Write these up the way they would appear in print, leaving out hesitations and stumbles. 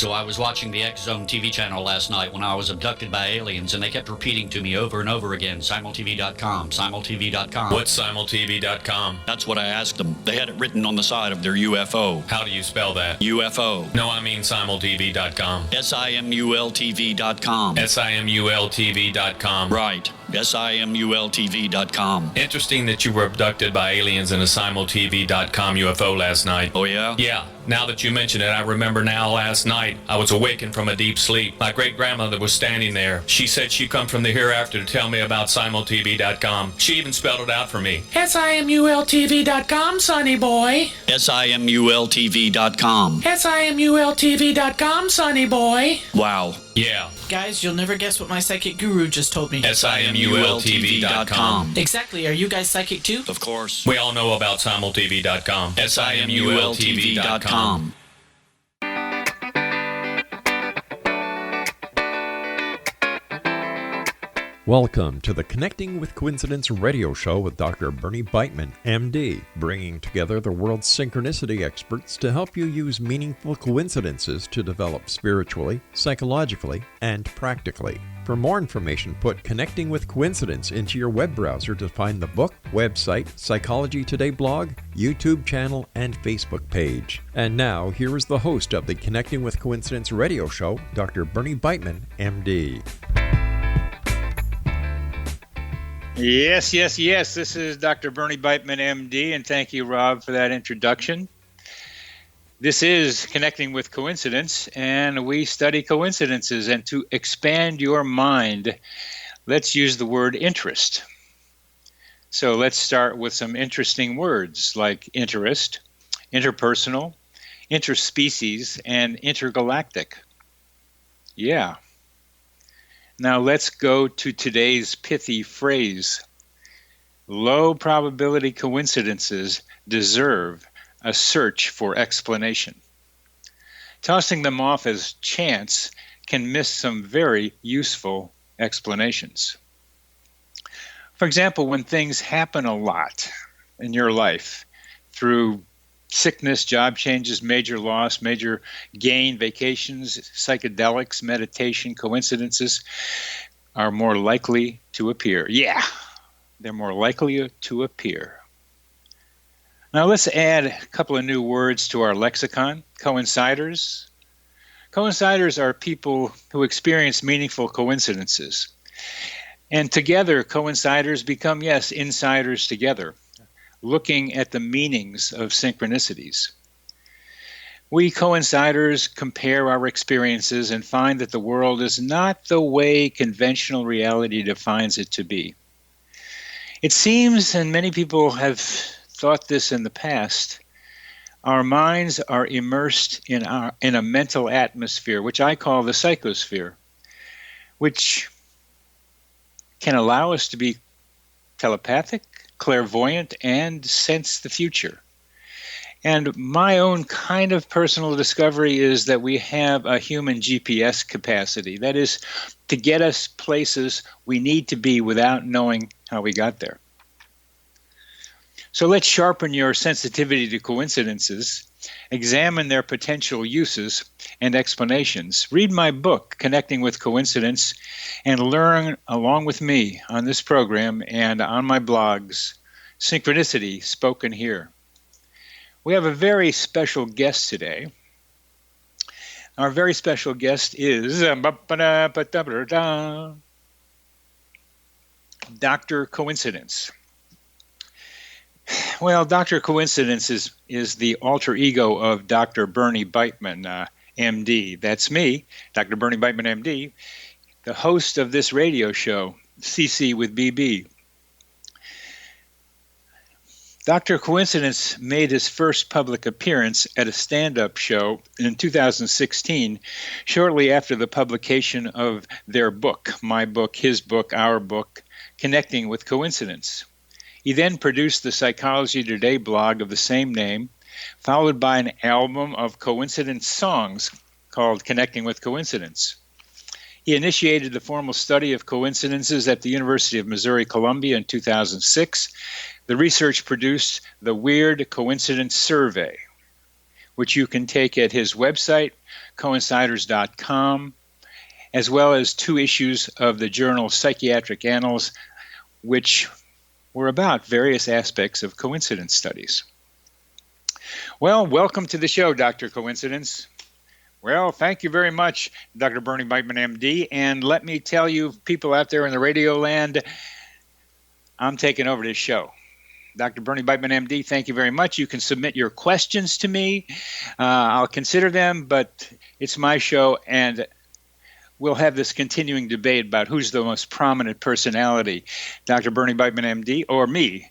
So I was watching the X Zone TV channel last night when I was abducted by aliens, and they kept repeating to me over and over again, simultv.com, simultv.com. What's simultv.com? That's what I asked them. They had it written on the side of their UFO. How do you spell that? UFO. No, I mean simultv.com. simultv.com. simultv.com. Right. simultv.com. Interesting that you were abducted by aliens in a simultv.com UFO last night. Oh, yeah? Yeah. Now that you mention it, I remember now last night I was awakened from a deep sleep. My great-grandmother was standing there. She said she'd come from the hereafter to tell me about simultv.com. She even spelled it out for me. simultv.com, sonny boy. simultv.com. simultv.com, sonny boy. Wow. Yeah. Guys, you'll never guess what my psychic guru just told me. simultv.com. Exactly. Are you guys psychic too? Of course. We all know about simultv.com. simultv.com. Welcome to the Connecting with Coincidence radio show with Dr. Bernie Beitman, MD, bringing together the world's synchronicity experts to help you use meaningful coincidences to develop spiritually, psychologically, and practically. For more information, put Connecting with Coincidence into your web browser to find the book, website, Psychology Today blog, YouTube channel, and Facebook page. And now, here is the host of the Connecting with Coincidence radio show, Dr. Bernie Beitman, MD. Yes. This is Dr. Bernie Beitman, MD, and thank you, Rob, for that introduction. This is Connecting with Coincidence, and we study coincidences. And to expand your mind, let's use the word interest. So let's start with some interesting words like interest, interpersonal, interspecies, and intergalactic. Yeah. Now let's go to today's pithy phrase. Low probability coincidences deserve a search for explanation. Tossing them off as chance can miss some very useful explanations. For example, when things happen a lot in your life through sickness, job changes, major loss, major gain, vacations, psychedelics, meditation, coincidences are more likely to appear. Yeah, they're more likely to appear. Now let's add a couple of new words to our lexicon. Coinciders. Coinciders are people who experience meaningful coincidences. And together, coinciders become, yes, insiders together, looking at the meanings of synchronicities. We coinciders compare our experiences and find that the world is not the way conventional reality defines it to be. It seems, and many people have thought this in the past, our minds are immersed in a mental atmosphere, which I call the psychosphere, which can allow us to be telepathic, clairvoyant, and sense the future. And my own kind of personal discovery is that we have a human GPS capacity. That is, to get us places we need to be without knowing how we got there. So let's sharpen your sensitivity to coincidences, examine their potential uses and explanations. Read my book, Connecting with Coincidence, and learn along with me on this program and on my blogs, Synchronicity Spoken Here. We have a very special guest today. Our very special guest is Dr. Coincidence. Well, Dr. Coincidence is the alter ego of Dr. Bernie Beitman, MD. That's me, Dr. Bernie Beitman, MD, the host of this radio show, CC with BB. Dr. Coincidence made his first public appearance at a stand-up show in 2016, shortly after the publication of their book, my book, his book, our book, Connecting with Coincidence. He then produced the Psychology Today blog of the same name, followed by an album of coincidence songs called Connecting with Coincidence. He initiated the formal study of coincidences at the University of Missouri-Columbia in 2006. The research produced the Weird Coincidence Survey, which you can take at his website, coinciders.com, as well as 2 issues of the journal Psychiatric Annals, which were about various aspects of coincidence studies. Well, welcome to the show, Dr. Coincidence. Well, thank you very much, Dr. Bernie Beitman, MD. And let me tell you, people out there in the radio land, I'm taking over this show. Dr. Bernie Beitman, MD, thank you very much. You can submit your questions to me. I'll consider them, but it's my show, and we'll have this continuing debate about who's the most prominent personality, Dr. Bernie Beitman, MD, or me.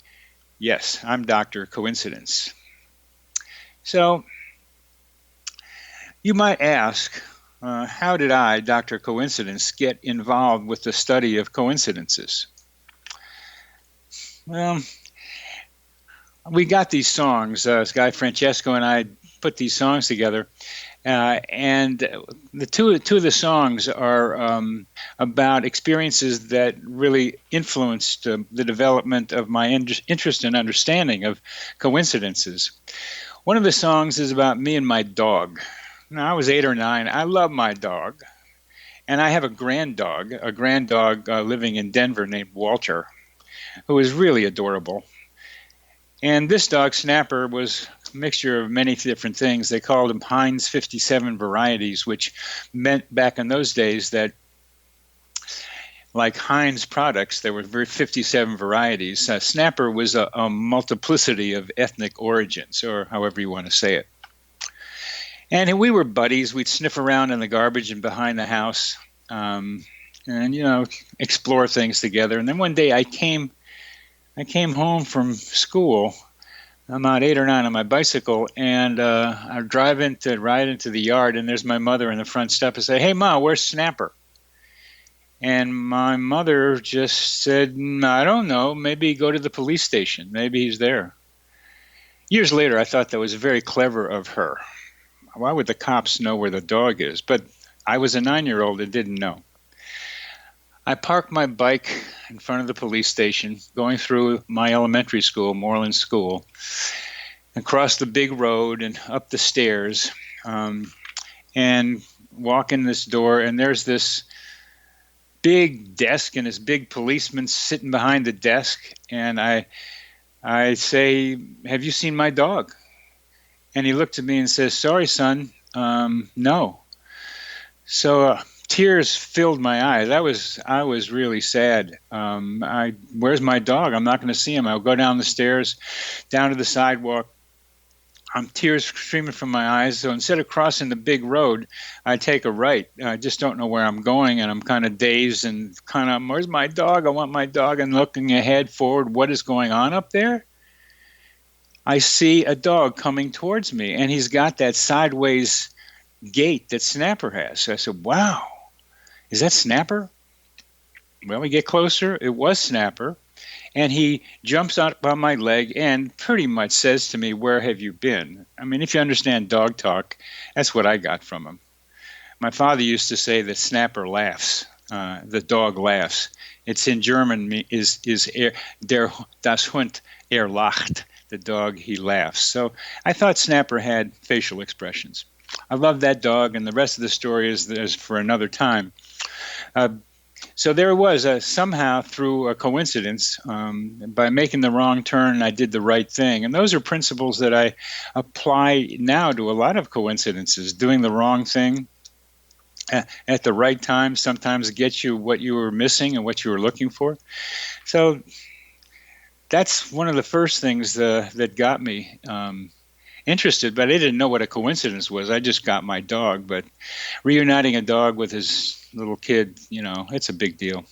Yes, I'm Dr. Coincidence. So you might ask, how did I, Dr. Coincidence, get involved with the study of coincidences? Well, we got these songs. This guy Francesco and I put these songs together, and the two of the songs are about experiences that really influenced the development of my interest and understanding of coincidences. One of the songs is about me and my dog. Now, I was 8 or 9. I love my dog, and I have a grand dog living in Denver named Walter, who is really adorable. And this dog, Snapper, was a mixture of many different things. They called him Heinz 57 varieties, which meant back in those days that, like Heinz products, there were 57 varieties. Snapper was a multiplicity of ethnic origins, or however you want to say it. And we were buddies. We'd sniff around in the garbage and behind the house, and explore things together. And then one day I came home from school. I'm about 8 or 9 on my bicycle, and I ride into the yard, and there's my mother in the front step. I say, "Hey, Ma, where's Snapper?" And my mother just said, "I don't know. Maybe go to the police station. Maybe he's there." Years later, I thought that was very clever of her. Why would the cops know where the dog is? But I was a 9-year-old and didn't know. I parked my bike in front of the police station, going through my elementary school, Moreland School, and crossed the big road and up the stairs, and walk in this door, and there's this big desk and this big policeman sitting behind the desk, and I say, "Have you seen my dog?" And he looked at me and says, "Sorry, son, no." So tears filled my eyes. I was really sad. Where's my dog? I'm not going to see him. I'll go down the stairs, down to the sidewalk. Tears streaming from my eyes. So instead of crossing the big road, I take a right. I just don't know where I'm going, and I'm kind of dazed and where's my dog? I want my dog. And looking ahead, forward, what is going on up there? I see a dog coming towards me, and he's got that sideways gait that Snapper has. So I said, "Wow, is that Snapper?" Well, we get closer. It was Snapper. And he jumps up on my leg and pretty much says to me, "Where have you been?" I mean, if you understand dog talk, that's what I got from him. My father used to say that Snapper laughs. The dog laughs. It's in German, is das Hund lacht. The dog, he laughs. So I thought Snapper had facial expressions. I love that dog, and the rest of the story is for another time. So there was somehow through a coincidence, by making the wrong turn, I did the right thing. And those are principles that I apply now to a lot of coincidences. Doing the wrong thing at the right time sometimes gets you what you were missing and what you were looking for. So that's one of the first things that got me interested, but I didn't know what a coincidence was. I just got my dog, but reuniting a dog with his little kid, it's a big deal.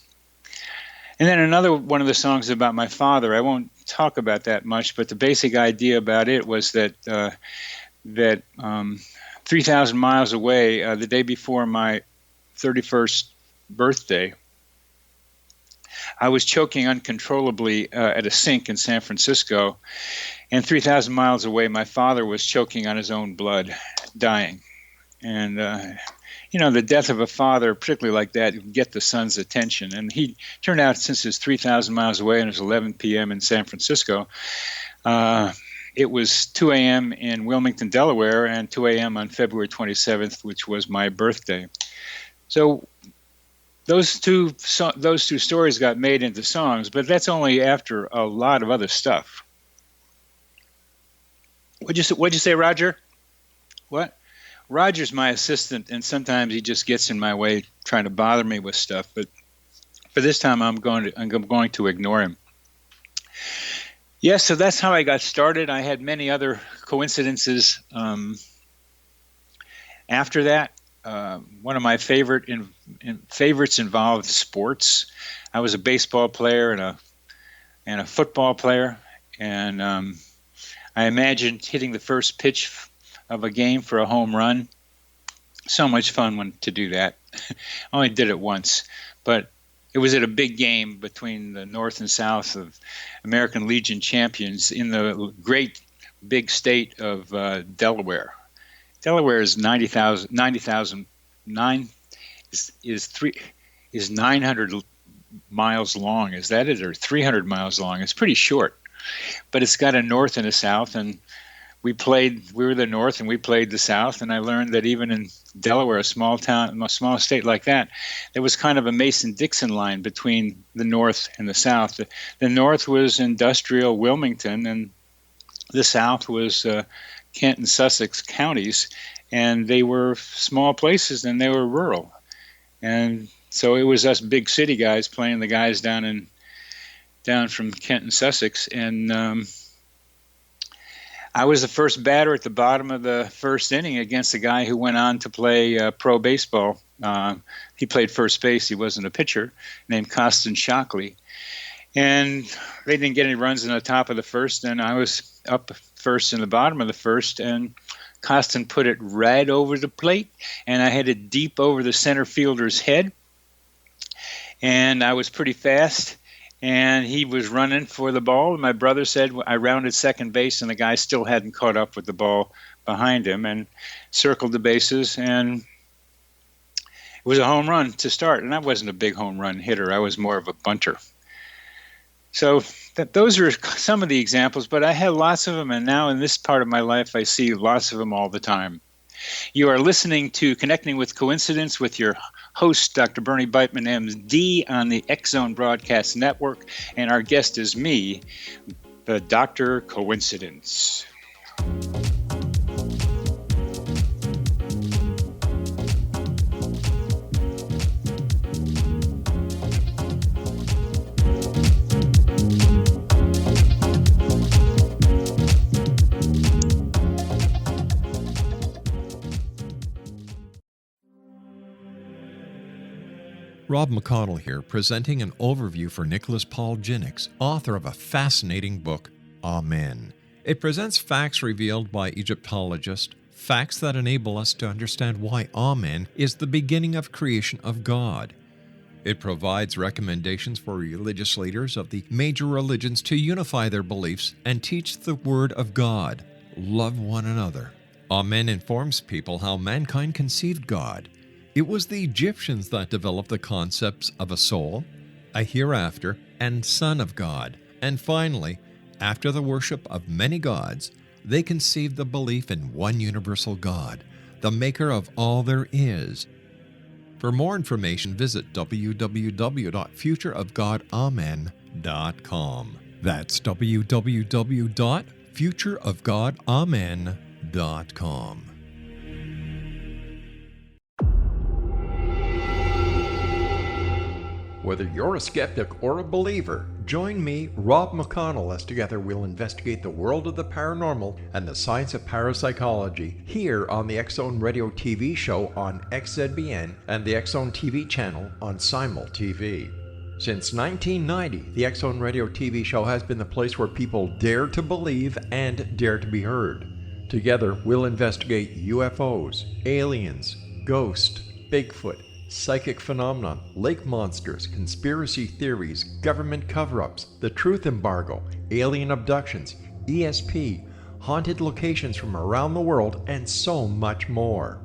And then another one of the songs about my father, I won't talk about that much, but the basic idea about it was that 3,000 miles away, the day before my 31st birthday, I was choking uncontrollably at a sink in San Francisco, and 3,000 miles away, my father was choking on his own blood, dying. And, the death of a father, particularly like that, would get the son's attention. And he turned out, since it's 3,000 miles away and it was 11 p.m. in San Francisco, it was 2 a.m. in Wilmington, Delaware, and 2 a.m. on February 27th, which was my birthday. So those two stories got made into songs, but that's only after a lot of other stuff. What'd you say, Roger? What? Roger's my assistant, and sometimes he just gets in my way trying to bother me with stuff. But for this time, I'm going to ignore him. Yes, so that's how I got started. I had many other coincidences after that. One of my favorites involved sports. I was a baseball player and a football player, and I imagined hitting the first pitch of a game for a home run. So much fun to do that. I only did it once, but it was at a big game between the North and South of American Legion champions in the great big state of Delaware. Delaware is 900 miles long. Is that it, or 300 miles long? It's pretty short, but it's got a north and a south, and we were the north and we played the south, and I learned that even in Delaware, a small state like that, there was kind of a Mason-Dixon line between the north and the south. The north was industrial Wilmington, and the south was Kent and Sussex counties, and they were small places and they were rural. And so it was us big city guys playing the guys down from Kent and Sussex, and I was the first batter at the bottom of the first inning against a guy who went on to play pro baseball. He played first base. He wasn't a pitcher, named Costin Shockley. And they didn't get any runs in the top of the first, and I was up first in the bottom of the first, and Costin put it right over the plate, and I hit it deep over the center fielder's head. And I was pretty fast, and he was running for the ball. And my brother said I rounded second base, and the guy still hadn't caught up with the ball behind him, and circled the bases, and it was a home run to start. And I wasn't a big home run hitter. I was more of a bunter. So those are some of the examples, but I had lots of them, and now in this part of my life, I see lots of them all the time. You are listening to Connecting with Coincidence with your host, Dr. Bernie Beitman, MD, on the X-Zone Broadcast Network, and our guest is me, the Dr. Coincidence. Rob McConnell here, presenting an overview for Nicholas Paul Jennings, author of a fascinating book, Amen. It presents facts revealed by Egyptologists, facts that enable us to understand why Amen is the beginning of creation of God. It provides recommendations for religious leaders of the major religions to unify their beliefs and teach the Word of God. Love one another. Amen informs people how mankind conceived God. It was the Egyptians that developed the concepts of a soul, a hereafter, and Son of God. And finally, after the worship of many gods, they conceived the belief in one universal God, the maker of all there is. For more information, visit www.futureofgodamen.com. That's www.futureofgodamen.com. Whether you're a skeptic or a believer, join me, Rob McConnell, as together we'll investigate the world of the paranormal and the science of parapsychology here on the X-Zone Radio TV show on XZBN and the X-Zone TV channel on Simul TV. Since 1990, the X-Zone Radio TV show has been the place where people dare to believe and dare to be heard. Together, we'll investigate UFOs, aliens, ghosts, Bigfoot, psychic phenomenon, lake monsters, conspiracy theories, government cover-ups, the truth embargo, alien abductions, ESP, haunted locations from around the world, and so much more.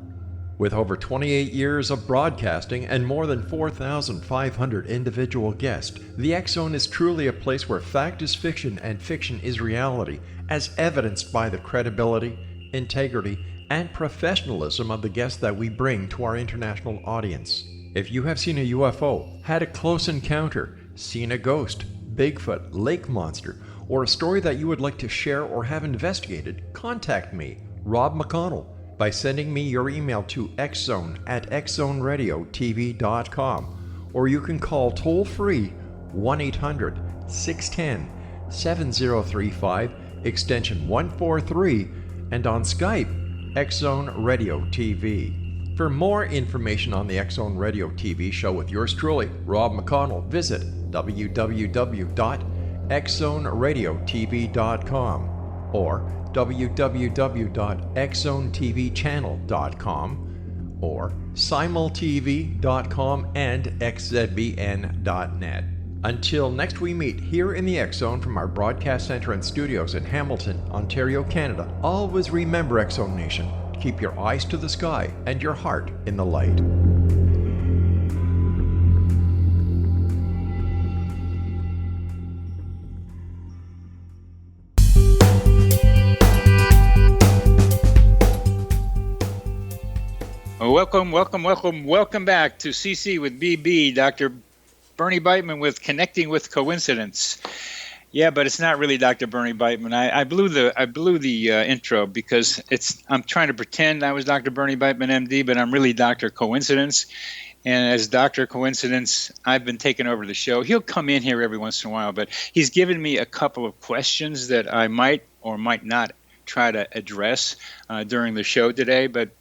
With over 28 years of broadcasting and more than 4,500 individual guests, the X-Zone is truly a place where fact is fiction and fiction is reality, as evidenced by the credibility, integrity, and professionalism of the guests that we bring to our international audience. If you have seen a UFO, had a close encounter, seen a ghost, Bigfoot, lake monster, or a story that you would like to share or have investigated, contact me, Rob McConnell, by sending me your email to xzone@xzoneradiotv.com, or you can call toll-free 1-800-610-7035, extension 143, and on Skype, X-Zone Radio TV. For more information on the X-Zone Radio TV show with yours truly, Rob McConnell, visit www.xzoneradiotv.com or www.xzonetvchannel.com or simultv.com and xzbn.net. Until next we meet here in the X-Zone from our broadcast center and studios in Hamilton, Ontario, Canada, always remember, X-Zone Nation, keep your eyes to the sky and your heart in the light. Welcome back to CC with BB, Dr. Bernie Beitman with Connecting with Coincidence. Yeah, but it's not really Dr. Bernie Beitman. I blew the intro because I'm trying to pretend I was Dr. Bernie Beitman, MD, but I'm really Dr. Coincidence. And as Dr. Coincidence, I've been taking over the show. He'll come in here every once in a while, but he's given me a couple of questions that I might or might not try to address during the show today, but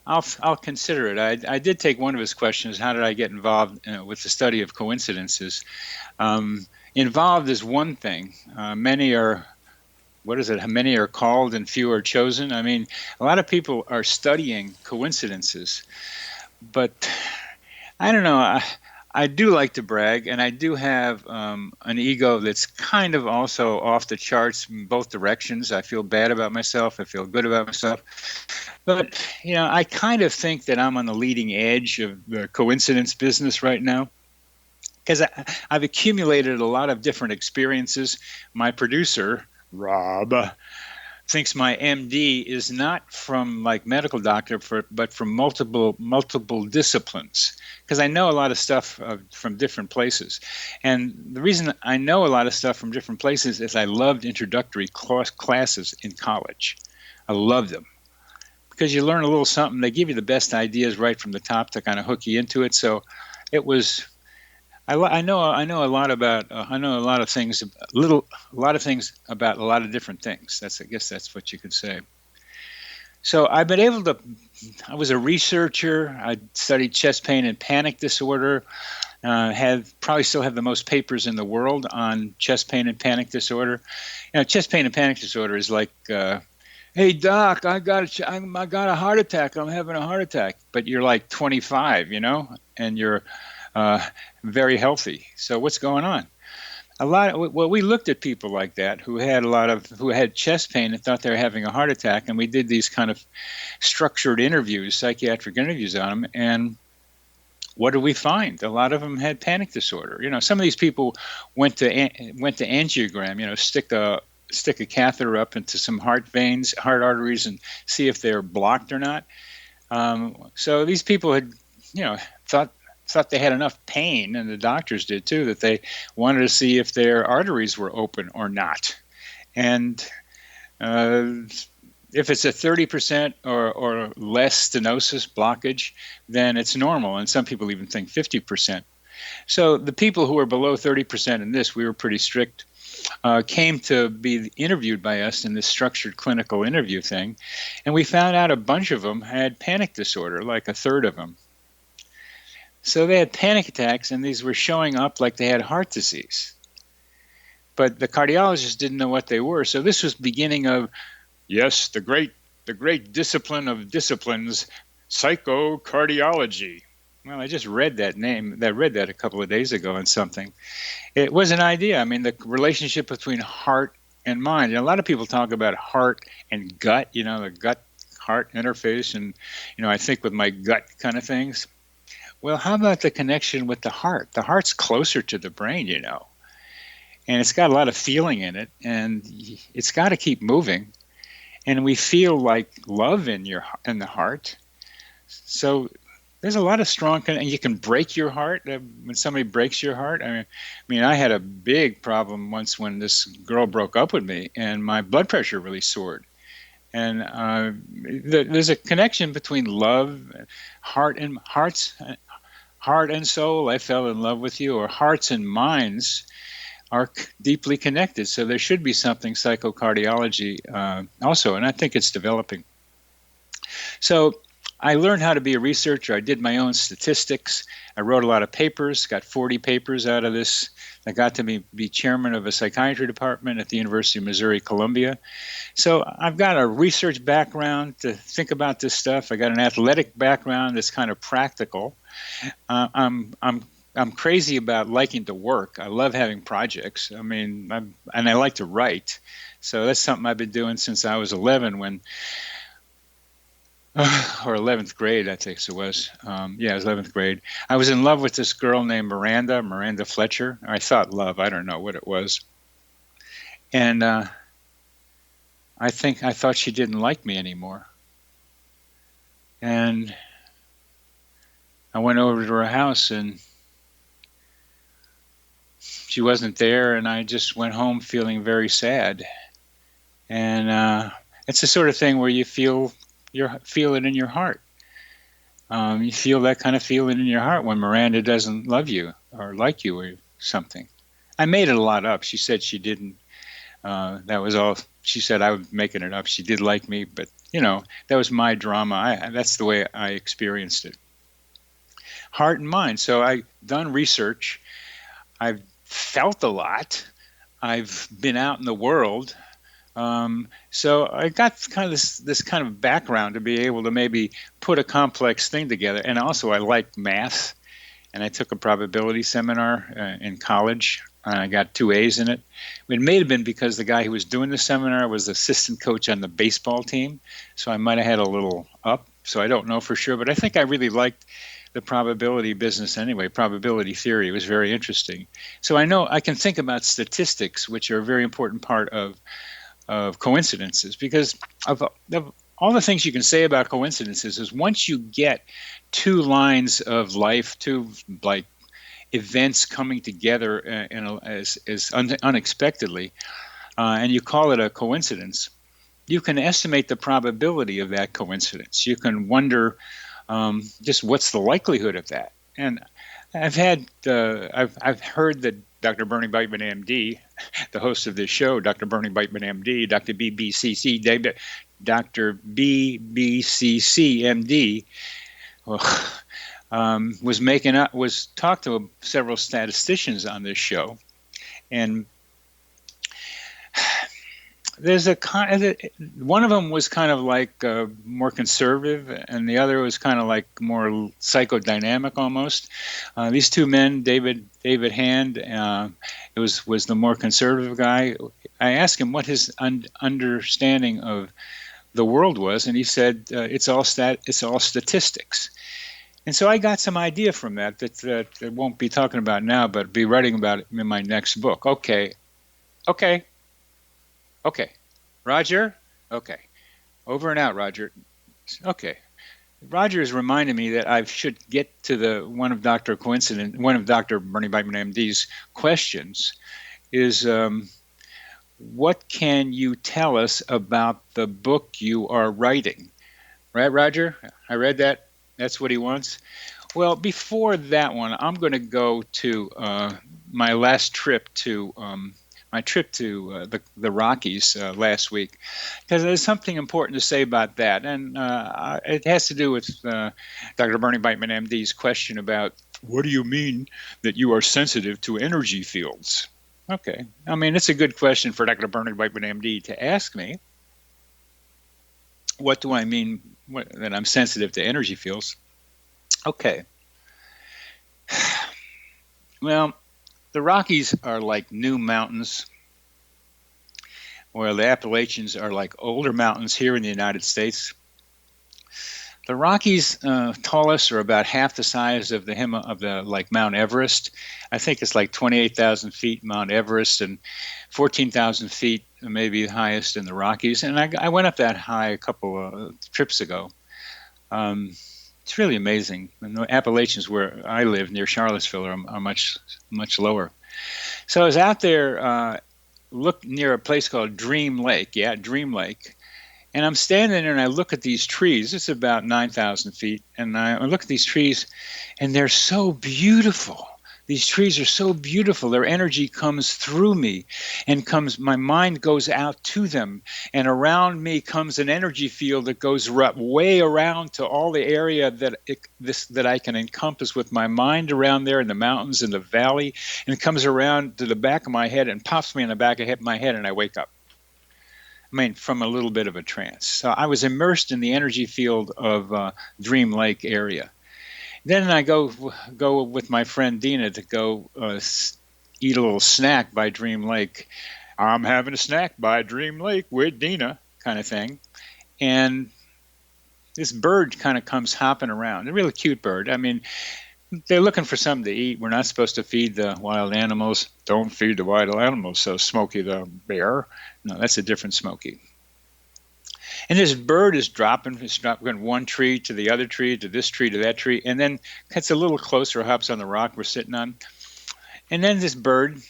I'll consider it. I did take one of his questions. How did I get involved with the study of coincidences? Involved is one thing. Many are called and few are chosen. I mean, a lot of people are studying coincidences, but I don't know. I do like to brag, and I do have an ego that's kind of also off the charts in both directions. I feel bad about myself. I feel good about myself. But, I kind of think that I'm on the leading edge of the coincidence business right now because I've accumulated a lot of different experiences. My producer, Rob, thinks my MD is not from like medical doctor, but from multiple disciplines, because I know a lot of stuff from different places. And the reason I know a lot of stuff from different places is I loved introductory classes in college. I loved them because you learn a little something. They give you the best ideas right from the top to kind of hook you into it. So it was. I know a lot of things about a lot of different things. I guess that's what you could say. So I've been able to. I was a researcher. I studied chest pain and panic disorder. Probably still have the most papers in the world on chest pain and panic disorder. Chest pain and panic disorder is like, hey doc, I got a heart attack. I'm having a heart attack. But you're like 25, and you're very healthy. So what's going on? We looked at people like that who had chest pain and thought they were having a heart attack, and we did these kind of structured interviews, psychiatric interviews on them. And what did we find? A lot of them had panic disorder. Some of these people went to angiogram. Stick a catheter up into some heart arteries, and see if they're blocked or not. So these people had, thought they had enough pain, and the doctors did too, that they wanted to see if their arteries were open or not. And if it's a 30% or less stenosis blockage, then it's normal. And some people even think 50%. So the people who were below 30% in this, we were pretty strict, came to be interviewed by us in this structured clinical interview thing. And we found out a bunch of them had panic disorder, like a third of them. So they had panic attacks, and these were showing up like they had heart disease. But the cardiologists didn't know what they were. So this was beginning of, yes, the great discipline of disciplines, psychocardiology. Well, I just read that name. I read that a couple of days ago in something. It was an idea. I mean, the relationship between heart and mind. And a lot of people talk about heart and gut, the gut-heart interface, and, I think with my gut kind of things. Well, how about the connection with the heart? The heart's closer to the brain, and it's got a lot of feeling in it, and it's got to keep moving. And we feel like love in the heart. So there's a lot of strong, and you can break your heart when somebody breaks your heart. I mean, I had a big problem once when this girl broke up with me, and my blood pressure really soared. And there's a connection between love, heart and soul. I fell in love with you, or hearts and minds are deeply connected. So there should be something psychocardiology also, and I think it's developing. So I learned how to be a researcher. I did my own statistics. I wrote a lot of papers, got 40 papers out of this. I got to be chairman of a psychiatry department at the University of Missouri, Columbia. So I've got a research background to think about this stuff. I got an athletic background that's kind of practical. I'm crazy about liking to work. I love having projects. I mean, and I like to write. So that's something I've been doing since I was 11 or 11th grade, I think it was. It was 11th grade. I was in love with this girl named Miranda Fletcher. I thought love. I don't know what it was. And I thought she didn't like me anymore. And I went over to her house, and she wasn't there, and I just went home feeling very sad. And it's the sort of thing where you feel it in your heart. You feel that kind of feeling in your heart when Miranda doesn't love you or like you or something. I made it a lot up. She said she didn't. That was all. She said I was making it up. She did like me, but that was my drama. That's the way I experienced it. Heart and mind. So I've done research. I've felt a lot. I've been out in the world. So I got kind of this kind of background to be able to maybe put a complex thing together. And also I like math, and I took a probability seminar in college, and I got 2 A's in it. It may have been because the guy who was doing the seminar was assistant coach on the baseball team, so I might have had a little up. So I don't know for sure, but I think I really liked the probability business anyway, probability theory. It was very interesting. So I know I can think about statistics, which are a very important part of coincidences, because of all the things you can say about coincidences is once you get 2 lines of life, 2 like events coming together as unexpectedly, and you call it a coincidence, you can estimate the probability of that coincidence. You can wonder just what's the likelihood of that. And I've heard that Dr. Bernie Beitman, MD, the host of this show, Dr. Bernie Beitman, MD, Dr. BBCC, Dr. BBCC, MD, was talked to several statisticians on this show, and there's one of them was kind of like more conservative, and the other was kind of like more psychodynamic almost. These 2 men, David Hand, was the more conservative guy. I asked him what his understanding of the world was, and he said it's all statistics. And so I got some idea from that I won't be talking about now, but be writing about it in my next book. Okay. Roger? Okay. Over and out, Roger. Okay. Roger is reminding me that I should get to one of Dr. Bernie Beitman, MD's questions is, what can you tell us about the book you are writing? Right, Roger? I read that. That's what he wants. Well, before that one, I'm going to go to my last trip to the Rockies last week, because there's something important to say about that, and it has to do with Dr. Bernie Beitman, MD's question about what do you mean that you are sensitive to energy fields? Okay, I mean, it's a good question for Dr. Bernie Beitman, MD, to ask me. What do I mean that I'm sensitive to energy fields? Okay. Well, the Rockies are like new mountains, while the Appalachians are like older mountains here in the United States. The Rockies, tallest, are about half the size of the like Mount Everest. I think it's like 28,000 feet Mount Everest and 14,000 feet maybe the highest in the Rockies. And I went up that high a couple of trips ago. It's really amazing. And the Appalachians, where I live near Charlottesville, are much lower. So I was out there, look near a place called Dream Lake. Yeah, Dream Lake. And I'm standing there and I look at these trees. It's about 9,000 feet. And I look at these trees and they're so beautiful. These trees are so beautiful. Their energy comes through me and my mind goes out to them. And around me comes an energy field that goes way around to all the area that I can encompass with my mind around there in the mountains and the valley. And it comes around to the back of my head and pops me in the back of my head and I wake up. From a little bit of a trance. So I was immersed in the energy field of Dream Lake area. Then I go with my friend Dina to go eat a little snack by Dream Lake. I'm having a snack by Dream Lake with Dina, kind of thing. And this bird kind of comes hopping around. A really cute bird. They're looking for something to eat. We're not supposed to feed the wild animals. Don't feed the wild animals, so Smokey the bear. No, that's a different Smokey. And this bird is dropping one tree to the other tree, to this tree, to that tree, and then gets a little closer, hops on the rock we're sitting on. And then this bird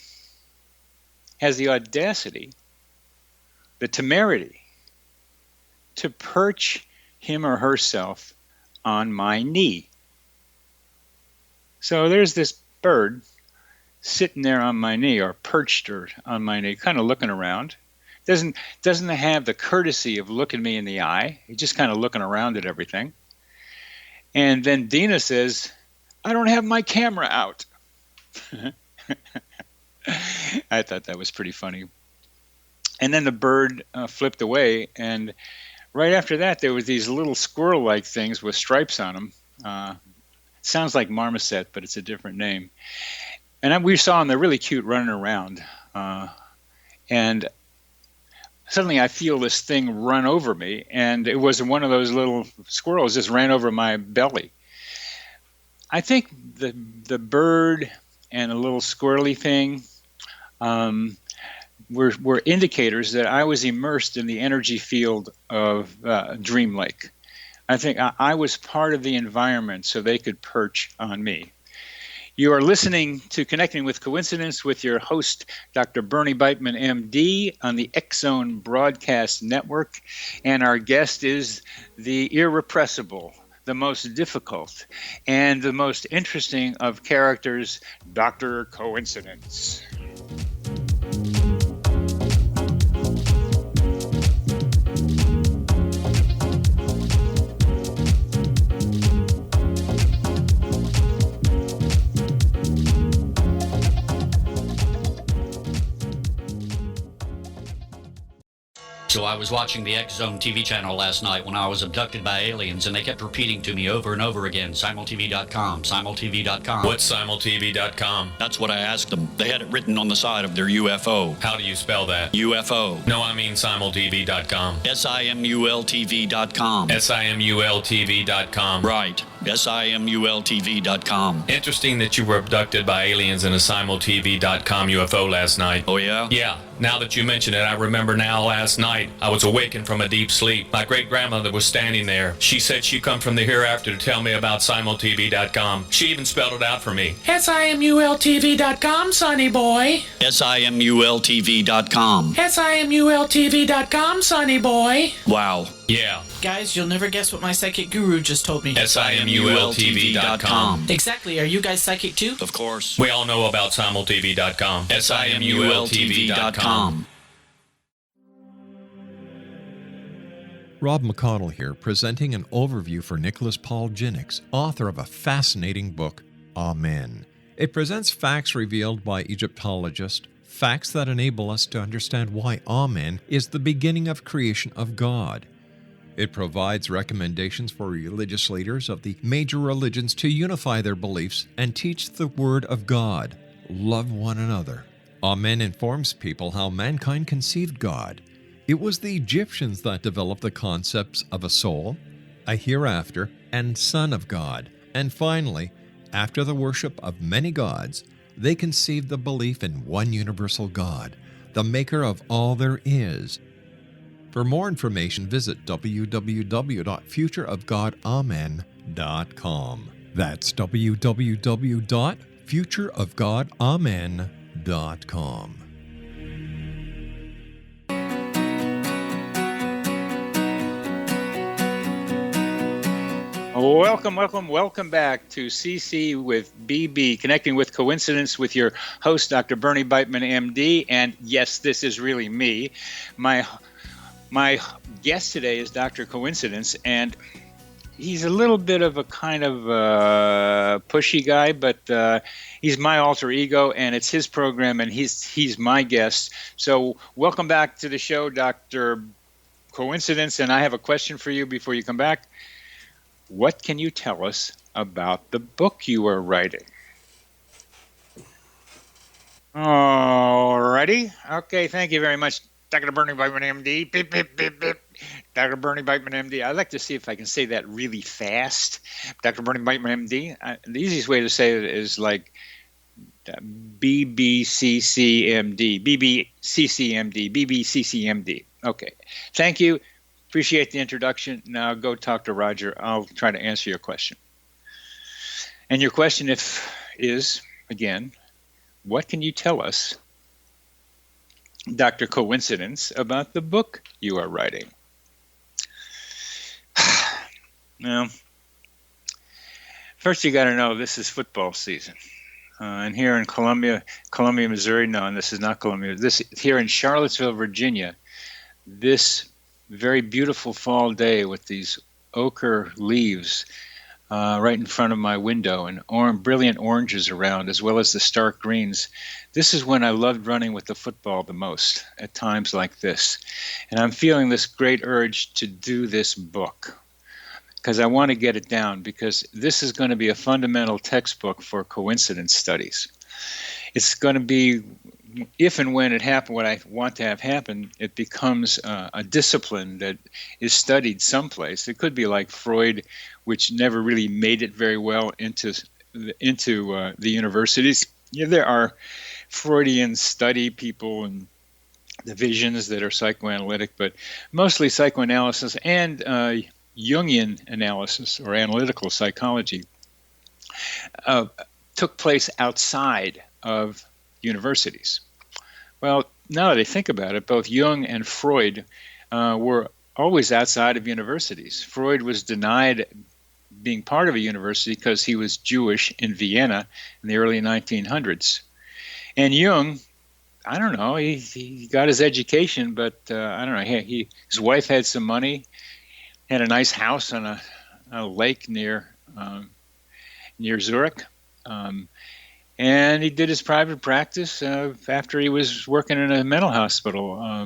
has the audacity, the temerity, to perch him or herself on my knee. So there's this bird sitting there on my knee, or perched on my knee, kind of looking around. Doesn't have the courtesy of looking me in the eye. He's just kind of looking around at everything. And then Dina says, "I don't have my camera out." I thought that was pretty funny. And then the bird flipped away, and right after that, there was these little squirrel-like things with stripes on them. Sounds like marmoset, but it's a different name. And we saw them, they're really cute, running around. And suddenly I feel this thing run over me, and it was one of those little squirrels just ran over my belly. I think the bird and the little squirrely thing were indicators that I was immersed in the energy field of Dream Lake. I think I was part of the environment so they could perch on me. You are listening to Connecting with Coincidence with your host, Dr. Bernie Beitman, MD, on the X-Zone Broadcast Network. And our guest is the irrepressible, the most difficult, and the most interesting of characters, Dr. Coincidence. So I was watching the X-Zone TV channel last night when I was abducted by aliens, and they kept repeating to me over and over again, simultv.com, simultv.com. What's simultv.com? That's what I asked them. They had it written on the side of their UFO. How do you spell that? UFO. No, I mean simultv.com. simultv.com. simultv.com. Right. simultv.com. Interesting that you were abducted by aliens in a simultv.com UFO last night. Oh, yeah? Yeah. Now that you mention it, I remember now last night I was awakened from a deep sleep. My great-grandmother was standing there. She said she come from the hereafter to tell me about simultv.com. She even spelled it out for me. simultv.com, sonny boy. simultv.com. simultv.com, sonny boy. Wow. Yeah. Guys, you'll never guess what my psychic guru just told me. simultv.com. Exactly. Are you guys psychic too? Of course. We all know about simultv.com. simultv.com. Rob McConnell here, presenting an overview for Nicholas Paul Jennings, author of a fascinating book, Amen. It presents facts revealed by Egyptologists, facts that enable us to understand why Amen is the beginning of creation of God. It provides recommendations for religious leaders of the major religions to unify their beliefs and teach the Word of God. Love one another. Amen informs people how mankind conceived God. It was the Egyptians that developed the concepts of a soul, a hereafter, and Son of God. And finally, after the worship of many gods, they conceived the belief in one universal God, the maker of all there is. For more information, visit www.futureofgodamen.com. That's www.futureofgodamen.com. Welcome back to CC with BB, Connecting with Coincidence, with your host, Dr. Bernie Beitman, MD. And yes, this is really me. My guest today is Dr. Coincidence, and he's a little bit of a kind of pushy guy, but he's my alter ego, and it's his program, and he's my guest. So welcome back to the show, Dr. Coincidence, and I have a question for you before you come back. What can you tell us about the book you are writing? Alrighty. Okay, thank you very much, Dr. Bernie Beitman, MD. Beep, beep, beep, beep. Dr. Bernie Beitman, MD. I'd like to see if I can say that really fast. Dr. Bernie Beitman, MD. The easiest way to say it is like BBCCMD, BBCCMD, BBCCMD. Okay, thank you. Appreciate the introduction. Now go talk to Roger. I'll try to answer your question. And your question is, again, what can you tell us, Dr. Coincidence, about the book you are writing? Well, first you got to know this is football season. And here in Columbia, Missouri, no, and this is not Columbia. This here in Charlottesville, Virginia, this very beautiful fall day with these ochre leaves right in front of my window, and brilliant oranges around, as well as the stark greens. This is when I loved running with the football the most, at times like this. And I'm feeling this great urge to do this book because I want to get it down, because this is going to be a fundamental textbook for coincidence studies. It's going to be, if and when it happens, what I want to have happen, it becomes a discipline that is studied someplace. It could be like Freud, which never really made it very well into the universities. Yeah, there are Freudian study people and divisions that are psychoanalytic, but mostly psychoanalysis and Jungian analysis or analytical psychology took place outside of universities. Well, now that I think about it, both Jung and Freud were always outside of universities. Freud was denied being part of a university because he was Jewish in Vienna in the early 1900s. And Jung, I don't know, he got his education, but I don't know, his wife had some money, had a nice house on a lake near Zurich. And he did his private practice after he was working in a mental hospital.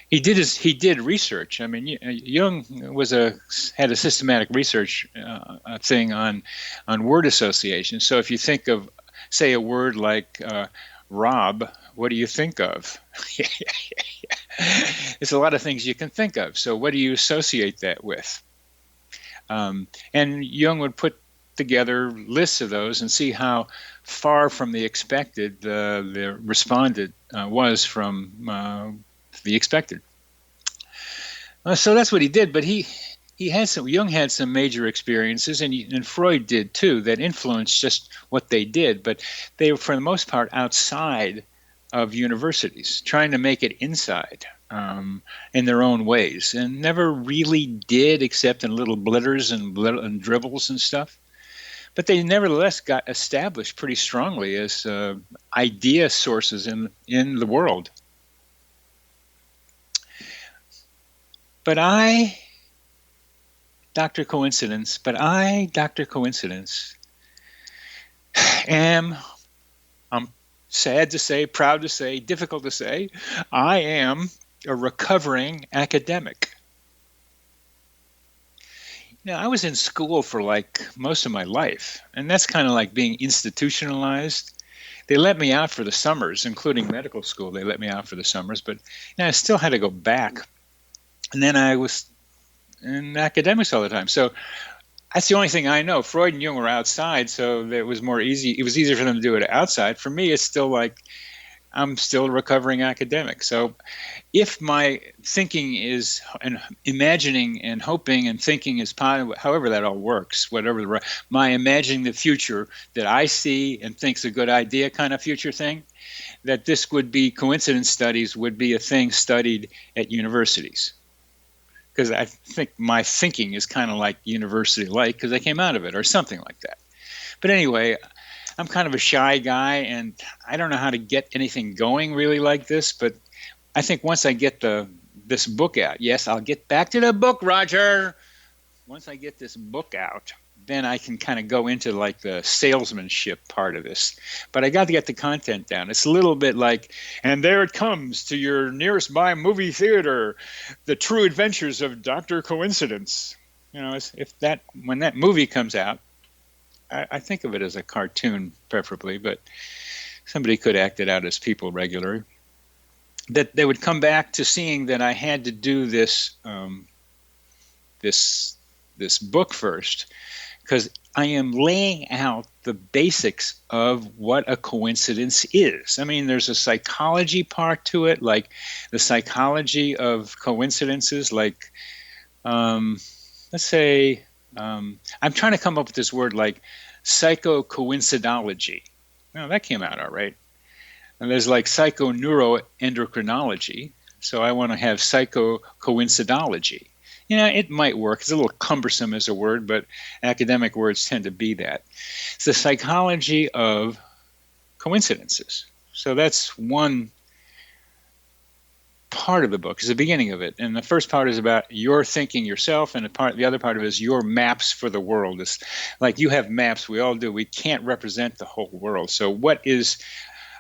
He did research. I mean, Jung had a systematic research thing on word association. So if you think of, say, a word like Rob, what do you think of? There's a lot of things you can think of. So what do you associate that with? And Jung would put together lists of those and see how far from the expected the respondent was from the expected. So that's what he did. But Jung had some major experiences, and Freud did too, that influenced just what they did. But they were, for the most part, outside of universities, trying to make it inside in their own ways, and never really did, except in little blitters and dribbles and stuff. But they nevertheless got established pretty strongly as idea sources in the world. But Dr. Coincidence, I'm sad to say, proud to say, difficult to say, I am a recovering academic. Now, I was in school for like most of my life, and that's kind of like being institutionalized. They let me out for the summers, including medical school. They let me out for the summers, but I still had to go back. And then I was in academics all the time. So that's the only thing I know. Freud and Jung were outside, so it was more easy. It was easier for them to do it outside. For me, it's still like I'm still a recovering academic. So if my thinking is, and imagining and hoping and thinking is positive, however that all works, whatever my imagining the future that I see and think's a good idea kind of future thing, that this would be coincidence studies would be a thing studied at universities. Because I think my thinking is kind of like university-like because I came out of it or something like that. But anyway, I'm kind of a shy guy, and I don't know how to get anything going really like this, but I think once I get this book out, yes, I'll get back to the book, Roger. Once I get this book out, then I can kind of go into like the salesmanship part of this. But I got to get the content down. It's a little bit like, and there it comes to your nearest by movie theater, The True Adventures of Dr. Coincidence. You know, when that movie comes out, I think of it as a cartoon, preferably, but somebody could act it out as people regularly. That they would come back to seeing that I had to do this this book first, because I am laying out the basics of what a coincidence is. I mean, there's a psychology part to it, like the psychology of coincidences, like let's say. I'm trying to come up with this word like psychocoincidology. Now, that came out all right. And there's like psychoneuroendocrinology. So I want to have psychocoincidology. You know, it might work. It's a little cumbersome as a word, but academic words tend to be that. It's the psychology of coincidences. So that's one part of the book, is the beginning of it. And the first part is about your thinking yourself, and the other part of it is your maps for the world. It's like you have maps, we all do. We can't represent the whole world. So what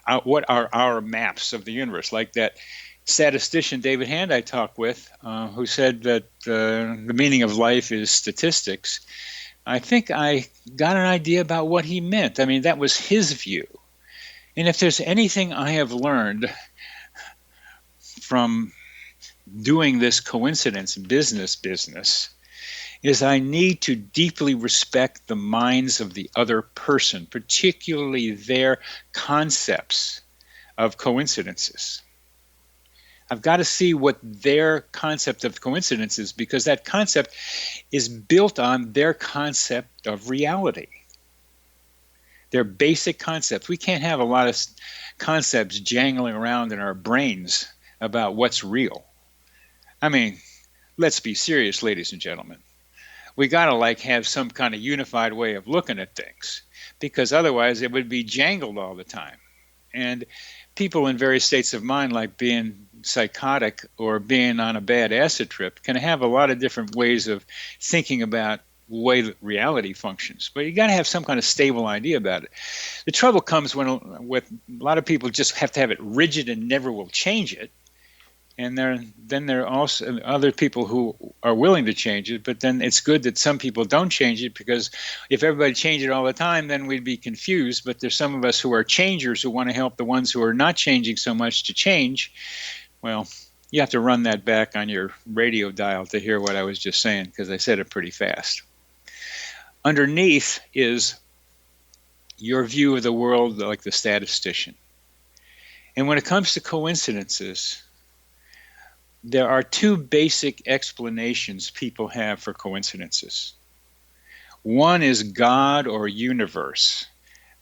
are our maps of the universe? Like that statistician David Hand I talked with, who said that the meaning of life is statistics. I think I got an idea about what he meant. I mean, that was his view. And if there's anything I have learned from doing this coincidence business is I need to deeply respect the minds of the other person, particularly their concepts of coincidences. I've got to see what their concept of coincidence is, because that concept is built on their concept of reality. Their basic concepts. We can't have a lot of concepts jangling around in our brains about what's real. I mean, let's be serious, ladies and gentlemen. We got to have some kind of unified way of looking at things, because otherwise it would be jangled all the time. And people in various states of mind, like being psychotic or being on a bad acid trip, can have a lot of different ways of thinking about the way that reality functions. But you got to have some kind of stable idea about it. The trouble comes with a lot of people just have to have it rigid and never will change it. And then there are also other people who are willing to change it, but then it's good that some people don't change it, because if everybody changed it all the time, then we'd be confused. But there's some of us who are changers who want to help the ones who are not changing so much to change. Well, you have to run that back on your radio dial to hear what I was just saying, because I said it pretty fast. Underneath is your view of the world like the statistician. And when it comes to coincidences, there are two basic explanations people have for coincidences. One is God or universe.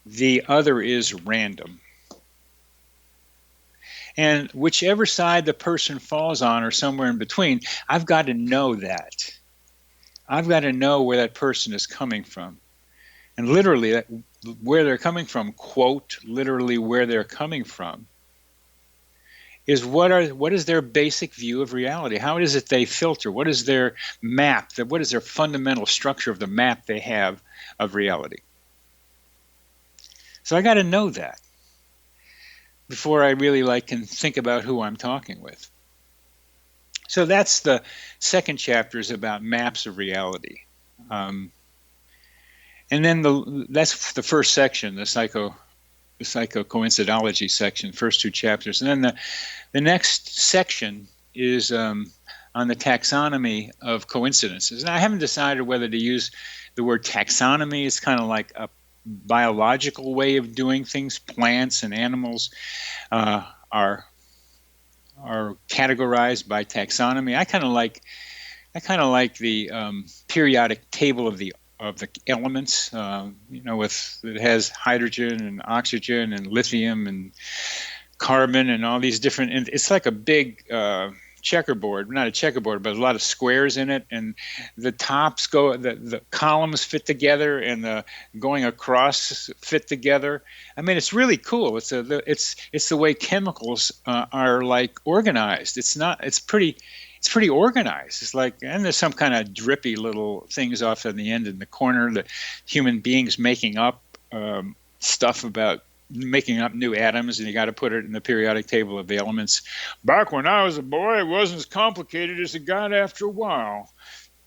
The other is random. And whichever side the person falls on, or somewhere in between, I've got to know that. I've got to know where that person is coming from. And literally, where they're coming from, quote, literally where they're coming from, is what is their basic view of reality? How is it they filter? What is their map? What is their fundamental structure of the map they have of reality? So I got to know that before I really can think about who I'm talking with. So that's the second chapter, is about maps of reality. And then that's the first section, the psychocoincidology section, first two chapters. And then the next section is on the taxonomy of coincidences. And I haven't decided whether to use the word taxonomy. It's kind of like a biological way of doing things. Plants and animals are categorized by taxonomy. I kind of like the periodic table of the elements. It has hydrogen and oxygen and lithium and carbon and all these different. And it's like a big checkerboard, not a checkerboard, but a lot of squares in it, and the tops the columns fit together, and the going across fit together. I mean, it's really cool. It's the way chemicals are like organized. It's pretty organized. It's like, and there's some kind of drippy little things off on the end in the corner that human beings making up stuff about making up new atoms, and you got to put it in the periodic table of the elements. Back when I was a boy, it wasn't as complicated as it got after a while.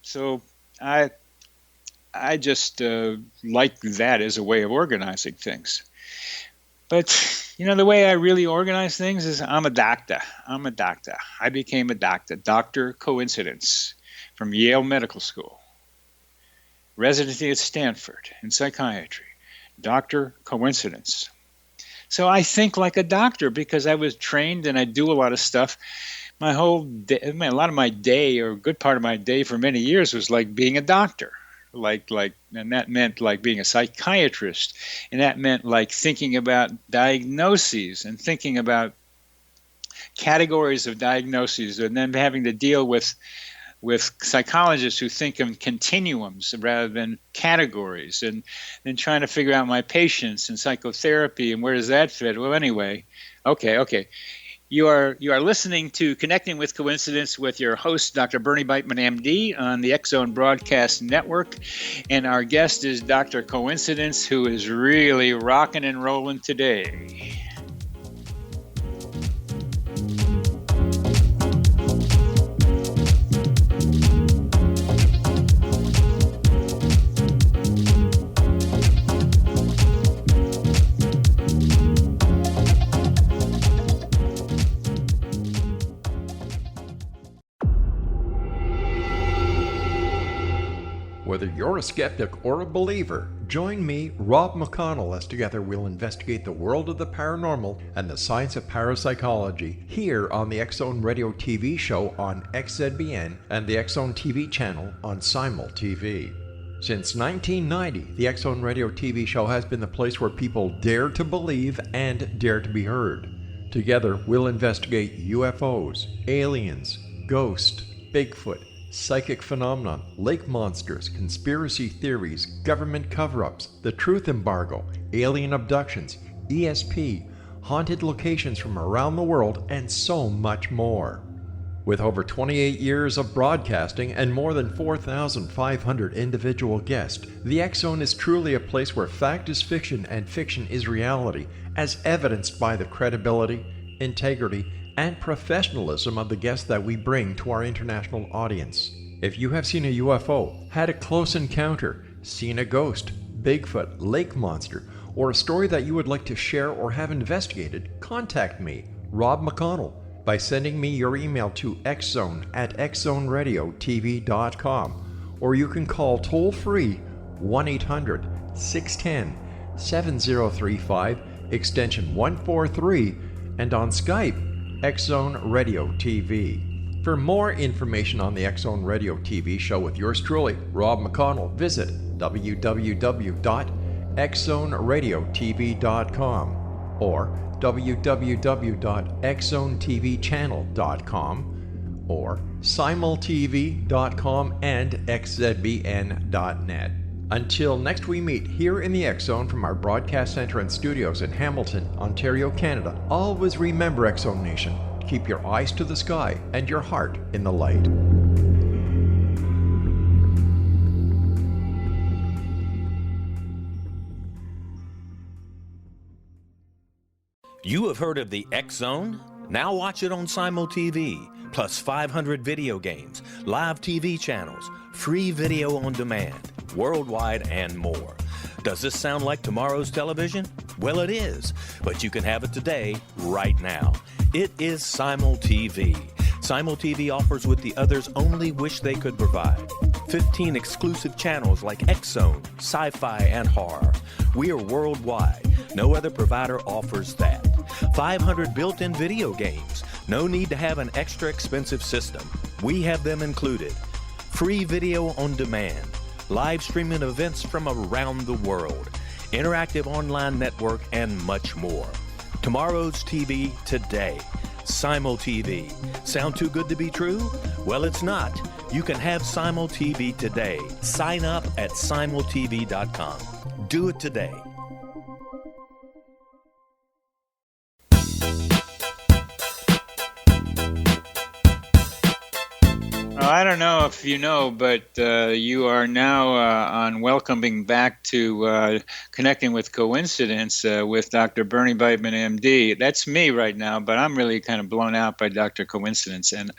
So I just like that as a way of organizing things. But, the way I really organize things is I'm a doctor. I became a doctor. Dr. Coincidence from Yale Medical School. Residency at Stanford in psychiatry. Dr. Coincidence. So I think like a doctor because I was trained and I do a lot of stuff. My whole day, a lot of my day, or a good part of my day for many years, was like being a doctor. And that meant like being a psychiatrist, and that meant like thinking about diagnoses and thinking about categories of diagnoses, and then having to deal with psychologists who think of continuums rather than categories, and then trying to figure out my patients and psychotherapy and where does that fit. Well, anyway, okay. You are listening to Connecting with Coincidence with your host, Dr. Bernie Beitman, MD, on the X-Zone Broadcast Network. And our guest is Dr. Coincidence, who is really rocking and rolling today. Whether you're a skeptic or a believer, join me, Rob McConnell, as together we'll investigate the world of the paranormal and the science of parapsychology here on the X-Zone Radio TV show on XZBN and the X-Zone TV channel on Simul TV. Since 1990, the X-Zone Radio TV show has been the place where people dare to believe and dare to be heard. Together, we'll investigate UFOs, aliens, ghosts, Bigfoot, psychic phenomenon, lake monsters, conspiracy theories, government cover-ups, the truth embargo, alien abductions, ESP, haunted locations from around the world, and so much more. With over 28 years of broadcasting and more than 4,500 individual guests, the X-Zone is truly a place where fact is fiction and fiction is reality, as evidenced by the credibility, integrity, and professionalism of the guests that we bring to our international audience. If you have seen a UFO, had a close encounter, seen a ghost, Bigfoot, lake monster, or a story that you would like to share or have investigated, contact me, Rob McConnell, by sending me your email to xzone@xzoneradiotv.com, or you can call toll-free 1-800-610-7035, extension 143, and on Skype, X-Zone Radio TV. For more information on the X-Zone Radio TV show with yours truly, Rob McConnell, visit www.xzoneradiotv.com or www.xzonetvchannel.com or simultv.com and xzbn.net. Until next we meet here in the X-Zone from our broadcast center and studios in Hamilton, Ontario, Canada, always remember, X-Zone Nation, keep your eyes to the sky and your heart in the light. You have heard of the X-Zone? Now watch it on Simul TV, plus 500 video games, live TV channels, free video on demand, worldwide, and more. Does this sound like tomorrow's television? Well, it is, but you can have it today, right now. It is Simul TV. SimulTV offers what the others only wish they could provide. 15 exclusive channels like X-Zone, Sci-Fi, and Horror. We are worldwide. No other provider offers that. 500 built-in video games. No need to have an extra expensive system. We have them included. Free video on demand. Live streaming events from around the world. Interactive online network, and much more. Tomorrow's TV today. SimulTV. Sound too good to be true? Well, it's not. You can have SimulTV today. Sign up at simultv.com. Do it today. I don't know if you know, but you are now on Welcoming Back to Connecting with Coincidence with Dr. Bernie Beitman, MD. That's me right now, but I'm really kind of blown out by Dr. Coincidence and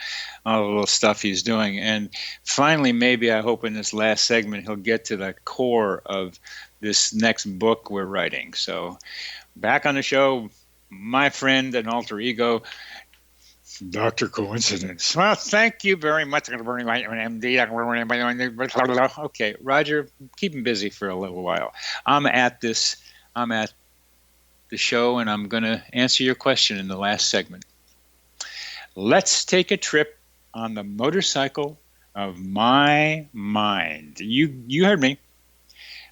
all the little stuff he's doing. And finally, maybe I hope in this last segment he'll get to the core of this next book we're writing. So back on the show, my friend and alter ego, Dr. Coincidence. Well, thank you very much, Dr. Bernie Beitman, MD. Okay, Roger, keep him busy for a little while. I'm at the show, and I'm going to answer your question in the last segment. Let's take a trip on the motorcycle of my mind. You heard me.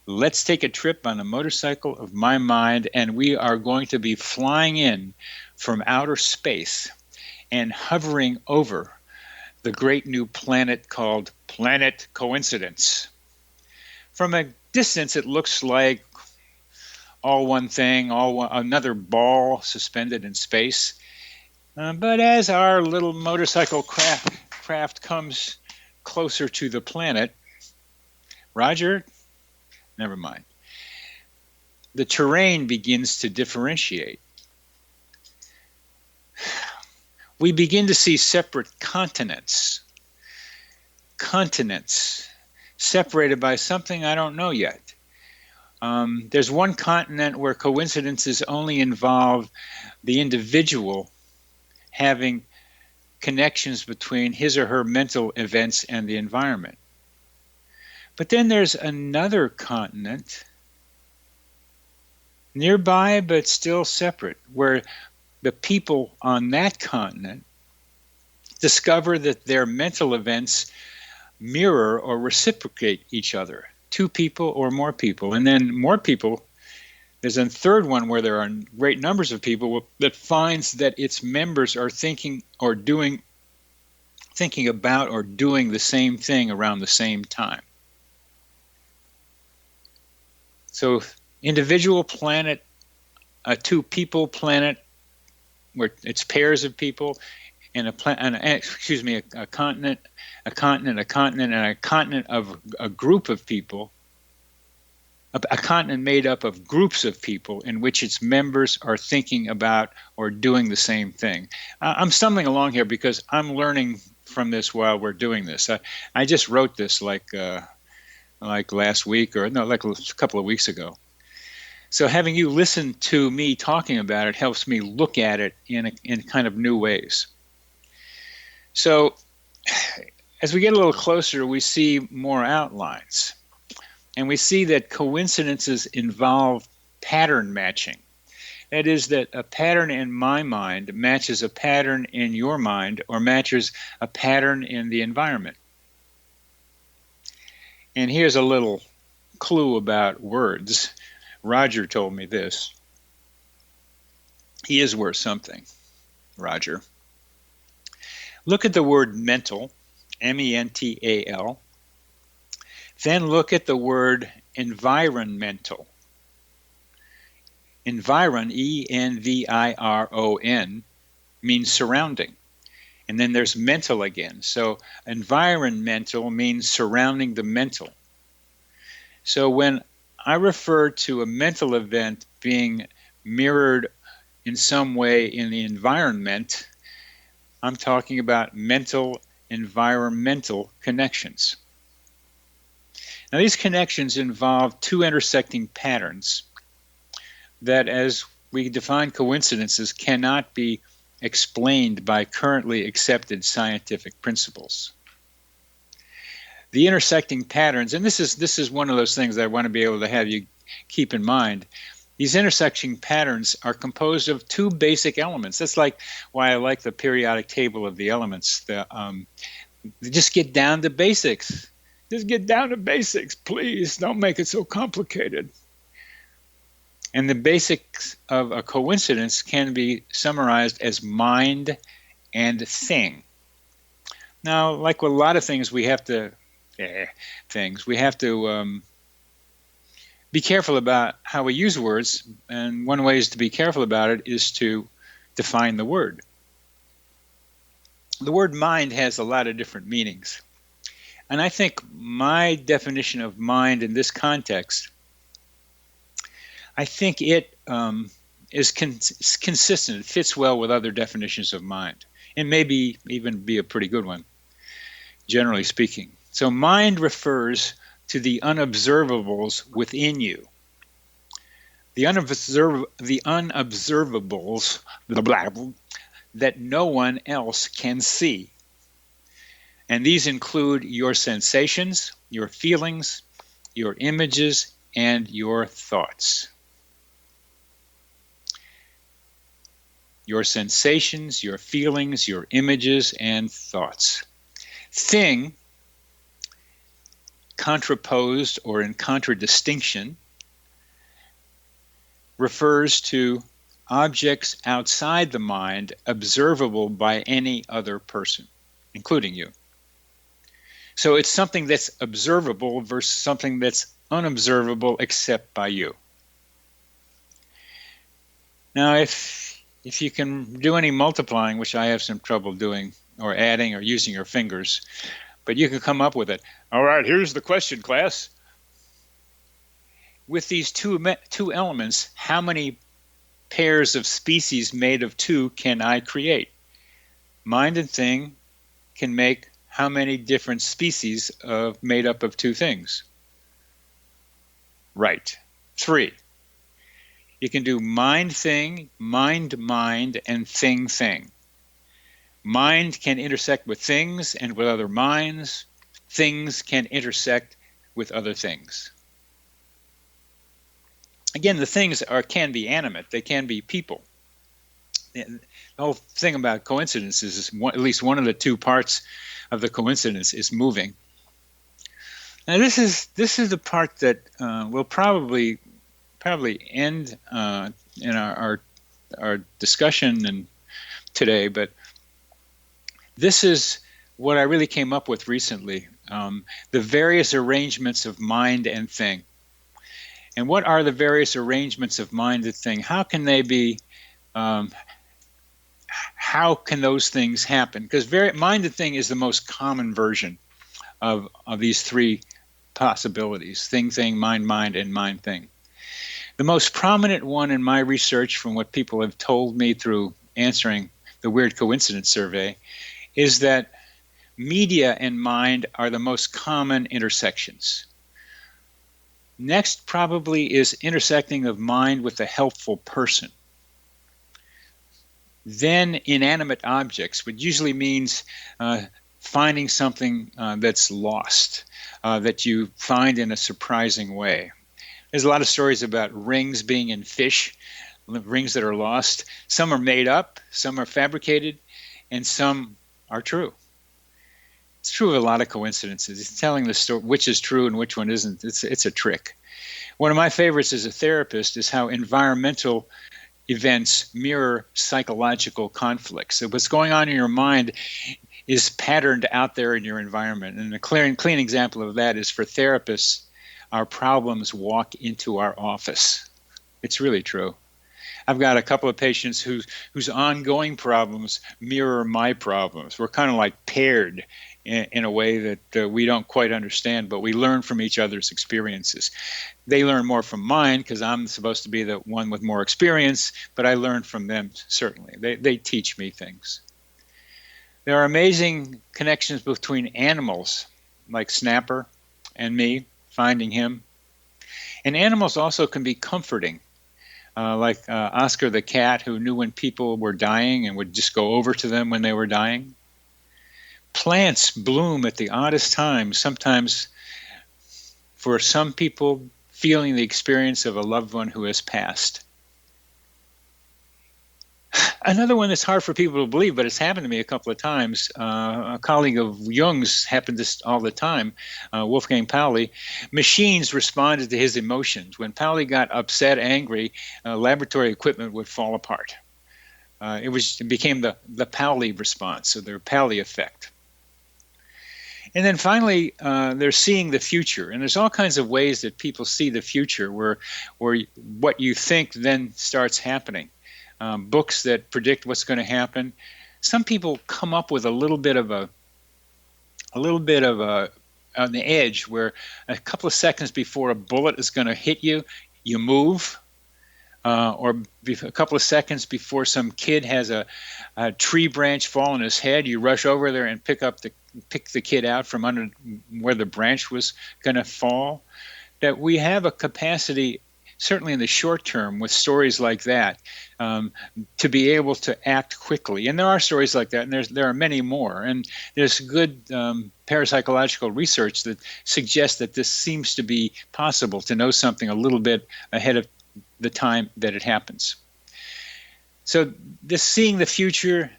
Let's take a trip on the motorcycle of my mind, and we are going to be flying in from outer space and hovering over the great new planet called Planet Coincidence. From a distance, it looks like all one thing, another ball suspended in space. But as our little motorcycle craft comes closer to the planet, Roger, never mind. The terrain begins to differentiate. We begin to see separate continents separated by something I don't know yet. There's one continent where coincidences only involve the individual having connections between his or her mental events and the environment. But then there's another continent nearby but still separate, where the people on that continent discover that their mental events mirror or reciprocate each other, two people or more people. And then more people, there's a third one where there are great numbers of people that finds that its members are thinking about or doing the same thing around the same time. So individual planet, a two people planet, where it's pairs of people, and a continent, and a continent of a group of people, a continent made up of groups of people in which its members are thinking about or doing the same thing. I'm stumbling along here because I'm learning from this while we're doing this. I just wrote this like last week, like a couple of weeks ago. So having you listen to me talking about it helps me look at it in kind of new ways. So as we get a little closer, we see more outlines. And we see that coincidences involve pattern matching. That is, that a pattern in my mind matches a pattern in your mind or matches a pattern in the environment. And here's a little clue about words. Roger told me this. He is worth something, Roger. Look at the word mental, M-E-N-T-A-L. Then look at the word environmental. Environ, E-N-V-I-R-O-N, means surrounding. And then there's mental again. So environmental means surrounding the mental. So when I refer to a mental event being mirrored in some way in the environment, I'm talking about mental environmental connections. Now, these connections involve two intersecting patterns that, as we define coincidences, cannot be explained by currently accepted scientific principles. The intersecting patterns, and this is one of those things that I want to be able to have you keep in mind. These intersecting patterns are composed of two basic elements. That's like why I like the periodic table of the elements. Just get down to basics. Just get down to basics, please. Don't make it so complicated. And the basics of a coincidence can be summarized as mind and thing. Now, like with a lot of things, we have to be careful about how we use words, and one way is to be careful about it is to define the word. The word mind has a lot of different meanings. And I think my definition of mind in this context, I think it is consistent. It fits well with other definitions of mind, and maybe even be a pretty good one, generally speaking. So mind refers to the unobservables within you. The unobservables that no one else can see. And these include your sensations, your feelings, your images, and your thoughts. Your sensations, your feelings, your images, and thoughts. Thing, contraposed or in contradistinction, refers to objects outside the mind observable by any other person, including you. So it's something that's observable versus something that's unobservable except by you. Now, if you can do any multiplying, which I have some trouble doing, or adding or using your fingers, but you can come up with it. All right, here's the question, class. With these two elements, how many pairs of species made of two can I create? Mind and thing can make how many different species made up of two things? Right, 3. You can do mind-thing, mind-mind, and thing-thing. Mind can intersect with things and with other minds. Things can intersect with other things. Again, the things can be animate. They can be people. And the whole thing about coincidences is at least one of the two parts of the coincidence is moving. Now, this is the part that will probably end in our discussion today, but this is what I really came up with recently, the various arrangements of mind and thing. And what are the various arrangements of mind and thing? How can they be, how can those things happen? Because mind and thing is the most common version of these three possibilities: thing, thing, mind, and mind, thing. The most prominent one in my research, from what people have told me through answering the Weird Coincidence Survey, is that media and mind are the most common intersections. Next probably is intersecting of mind with a helpful person. Then inanimate objects, which usually means finding something that's lost, that you find in a surprising way. There's a lot of stories about rings being in fish, rings that are lost. Some are made up, some are fabricated, and some are true. It's true of a lot of coincidences. It's telling the story, which is true and which one isn't. It's a trick. One of my favorites as a therapist is how environmental events mirror psychological conflicts. So what's going on in your mind is patterned out there in your environment. And a clean example of that is for therapists, our problems walk into our office. It's really true. I've got a couple of patients whose ongoing problems mirror my problems. We're kind of like paired in a way that we don't quite understand, but we learn from each other's experiences. They learn more from mine because I'm supposed to be the one with more experience, but I learn from them, certainly. They teach me things. There are amazing connections between animals, like Snapper and me, finding him. And animals also can be comforting. like Oscar the cat, who knew when people were dying and would just go over to them when they were dying. Plants bloom at the oddest times, sometimes for some people feeling the experience of a loved one who has passed. Another one that's hard for people to believe, but it's happened to me a couple of times. A colleague of Jung's happened this all the time, Wolfgang Pauli. Machines responded to his emotions. When Pauli got upset, angry, laboratory equipment would fall apart. It became the Pauli response, or the Pauli effect. And then finally, they're seeing the future. And there's all kinds of ways that people see the future where what you think then starts happening. Books that predict what's going to happen. Some people come up with a little bit of a on the edge where a couple of seconds before a bullet is going to hit you, you move. Or a couple of seconds before some kid has a tree branch fall on his head, you rush over there and pick the kid out from under where the branch was going to fall. That we have a capacity, certainly in the short term, with stories like that, to be able to act quickly. And there are stories like that, and there are many more. And there's good parapsychological research that suggests that this seems to be possible, to know something a little bit ahead of the time that it happens. So this seeing the future,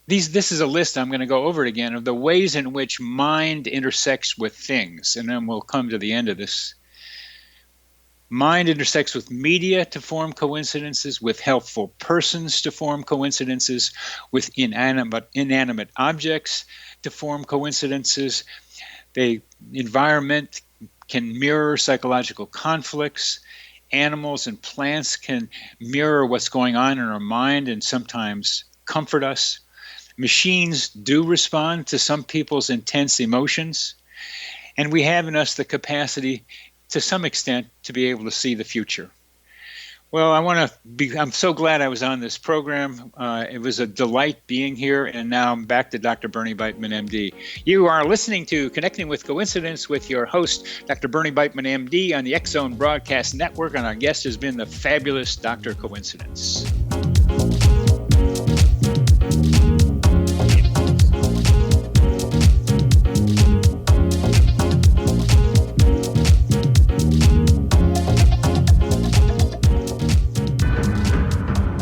this is a list, I'm going to go over it again, of the ways in which mind intersects with things. And then we'll come to the end of this. Mind intersects with media to form coincidences, with helpful persons to form coincidences, with inanimate objects to form coincidences. The environment can mirror psychological conflicts. Animals and plants can mirror what's going on in our mind and sometimes comfort us. Machines do respond to some people's intense emotions. And we have in us the capacity, to some extent, to be able to see the future. Well, I'm so glad I was on this program. It was a delight being here, and now I'm back to Dr. Bernie Beitman, MD. You are listening to Connecting with Coincidence with your host, Dr. Bernie Beitman, MD, on the X Zone Broadcast Network, and our guest has been the fabulous Dr. Coincidence.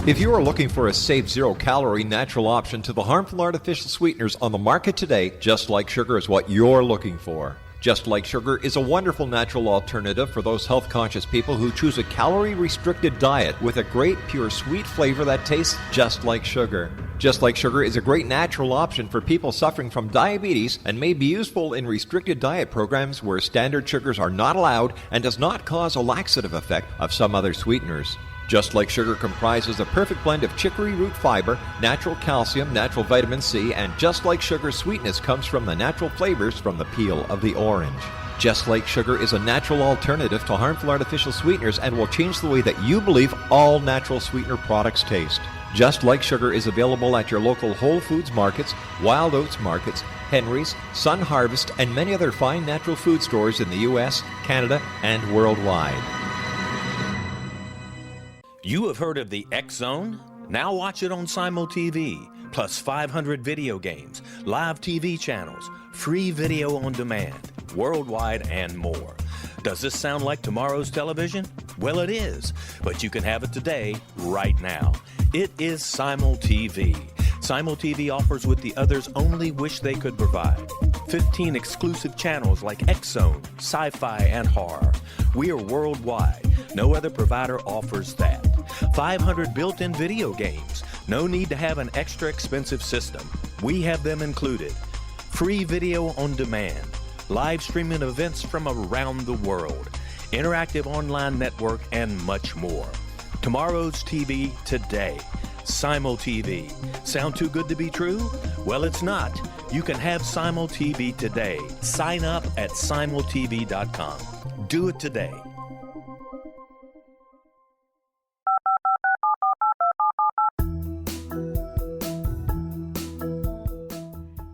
If you are looking for a safe, zero-calorie natural option to the harmful artificial sweeteners on the market today, Just Like Sugar is what you're looking for. Just Like Sugar is a wonderful natural alternative for those health-conscious people who choose a calorie-restricted diet with a great, pure, sweet flavor that tastes just like sugar. Just Like Sugar is a great natural option for people suffering from diabetes and may be useful in restricted diet programs where standard sugars are not allowed and does not cause a laxative effect of some other sweeteners. Just Like Sugar comprises a perfect blend of chicory root fiber, natural calcium, natural vitamin C, and Just Like Sugar's sweetness comes from the natural flavors from the peel of the orange. Just Like Sugar is a natural alternative to harmful artificial sweeteners and will change the way that you believe all natural sweetener products taste. Just Like Sugar is available at your local Whole Foods markets, Wild Oats markets, Henry's, Sun Harvest, and many other fine natural food stores in the U.S., Canada, and worldwide. You have heard of the X Zone? Now watch it on Simul TV, plus 500 video games, live TV channels, free video on demand, worldwide, and more. Does this sound like tomorrow's television? Well, it is, but you can have it today, right now. It is Simul TV. Simul TV offers what the others only wish they could provide. 15 exclusive channels like X Zone, sci-fi, and horror. We are worldwide. No other provider offers that. 500 built-in video games. No need to have an extra expensive system. We have them included. Free video on demand. Live streaming events from around the world. Interactive online network, and much more. Tomorrow's TV today. Simul TV. Sound too good to be true? Well, it's not. You can have Simul TV today. Sign up at simultv.com. Do it today.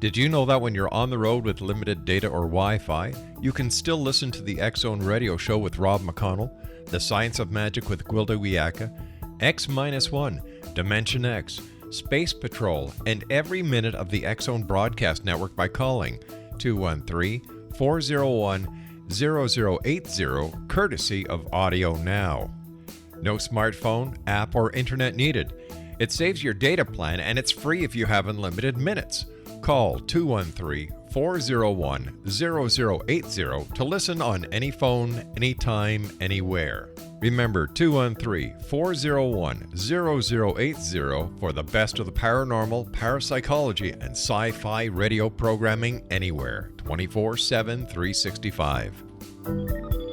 Did you know that when you're on the road with limited data or Wi-Fi, you can still listen to the X-Zone Radio Show with Rob McConnell, The Science of Magic with Gwilda Wiyaka, X-1, Dimension X, Space Patrol, and every minute of the X-Zone Broadcast Network by calling 213-401-0080, courtesy of Audio Now. No smartphone, app, or internet needed. It saves your data plan and it's free if you have unlimited minutes. Call 213-401-0080 to listen on any phone, anytime, anywhere. Remember 213-401-0080 for the best of the paranormal, parapsychology, and sci-fi radio programming anywhere, 24/7, 365.